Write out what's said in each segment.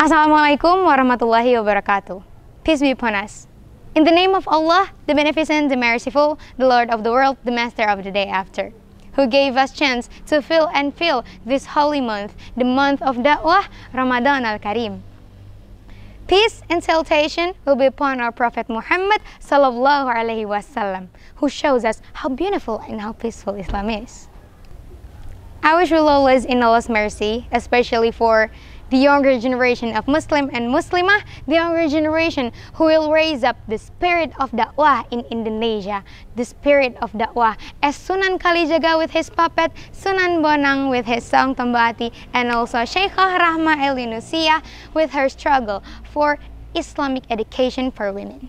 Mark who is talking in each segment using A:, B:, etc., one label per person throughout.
A: Assalamualaikum warahmatullahi wabarakatuh. Peace be upon us. In the name of Allah, the Beneficent, the Merciful, the Lord of the world, the Master of the day after, who gave us chance to feel and feel this holy month, the month of Dakwah, Ramadan al-Karim. Peace and salutation will be upon our Prophet Muhammad sallallahu alaihi wasallam, who shows us how beautiful and how peaceful Islam is. I wish we always in Allah's mercy, especially for the younger generation of Muslim and Muslimah, the younger generation who will raise up the spirit of dakwah in Indonesia, the spirit of dakwah, as Sunan Kalijaga with his puppet, Sunan Bonang with his song Tombati, and also Sheikhah Rahma El Yunusia with her struggle for Islamic education for women.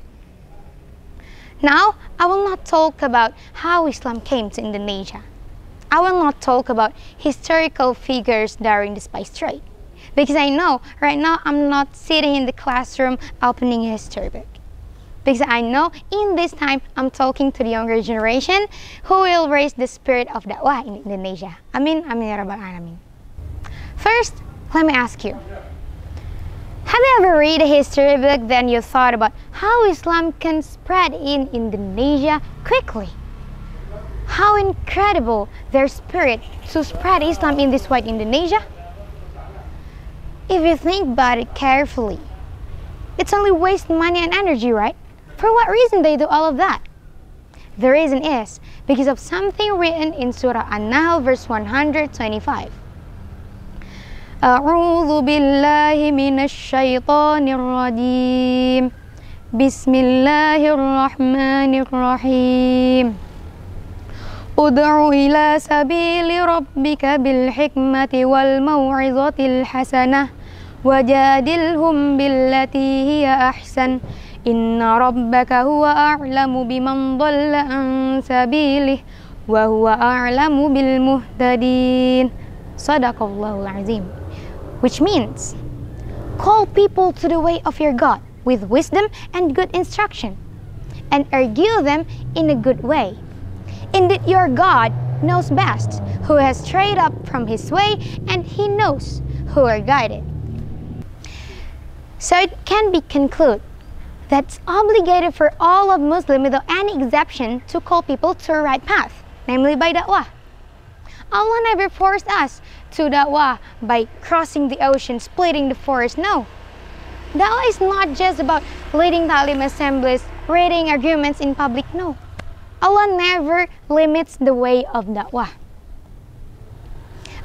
A: Now, I will not talk about how Islam came to Indonesia. I will not talk about historical figures during the spice trade, because I know right now I'm not sitting in the classroom opening a history book. Because I know in this time I'm talking to the younger generation who will raise the spirit of dakwah in Indonesia. Amin, amin ya rabbal alamin. First, let me ask you, have you ever read a history book then you thought about how Islam can spread in Indonesia quickly? How incredible their spirit to spread Islam in this wide Indonesia? If you think about it carefully, it's only waste money and energy, right? For what reason they do all of that? The reason is because of something written in Surah An-Nahl verse 125. A'udzu billahi minasy syaithanir rajim. Bismillahirrahmanirrahim. Ud'u ila sabili rabbika bil hikmati wal mau'izatil hasanah wajadilhum billati hiya ahsan inna rabbaka huwa a'lamu biman dhalla an sabilihi wa huwa a'lamu bil muhtadin. Sadaqallahul azim. Which means, call people to the way of your God with wisdom and good instruction, and argue them in a good way. Indeed, your God knows best who has strayed up from his way, and he knows who are guided. So it can be concluded that it's obligated for all of Muslims without any exception to call people to the right path, namely by da'wah. Allah never forced us to da'wah by crossing the ocean, splitting the forest, no. Da'wah is not just about leading ta'lim assemblies, reading arguments in public, no. Allah never limits the way of da'wah.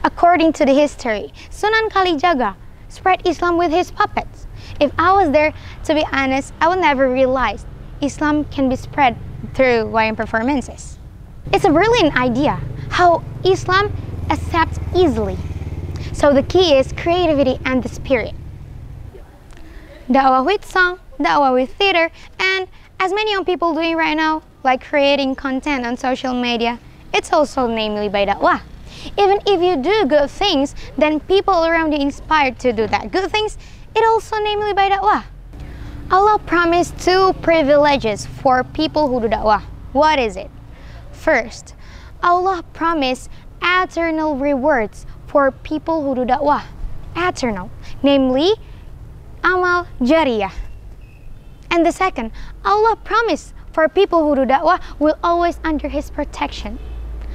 A: According to the history, Sunan Kalijaga spread Islam with his puppets. If I was there, to be honest, I would never realize Islam can be spread through wayang performances. It's a brilliant idea how Islam accepts easily. So the key is creativity and the spirit. Da'wah with song, da'wah with theater, and as many young people doing right now, like creating content on social media, it's also namely by da'wah. Even if you do good things, then people around you inspired to do that good things, it also namely by da'wah. Allah promised two privileges for people who do da'wah. What is it? First, Allah promised eternal rewards for people who do da'wah. Eternal, namely amal jariyah. And the second, Allah promised for people who do da'wah will always under his protection.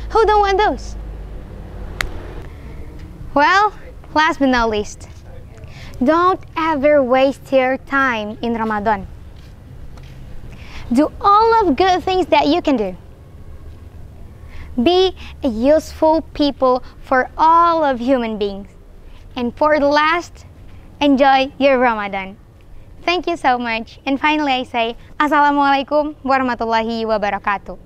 A: Who don't want those? Well, last but not least, don't ever waste your time in Ramadan. Do all of good things that you can do. Be a useful people for all of human beings. And for the last, enjoy your Ramadan. Thank you so much. And finally I say, Assalamualaikum warahmatullahi wabarakatuh.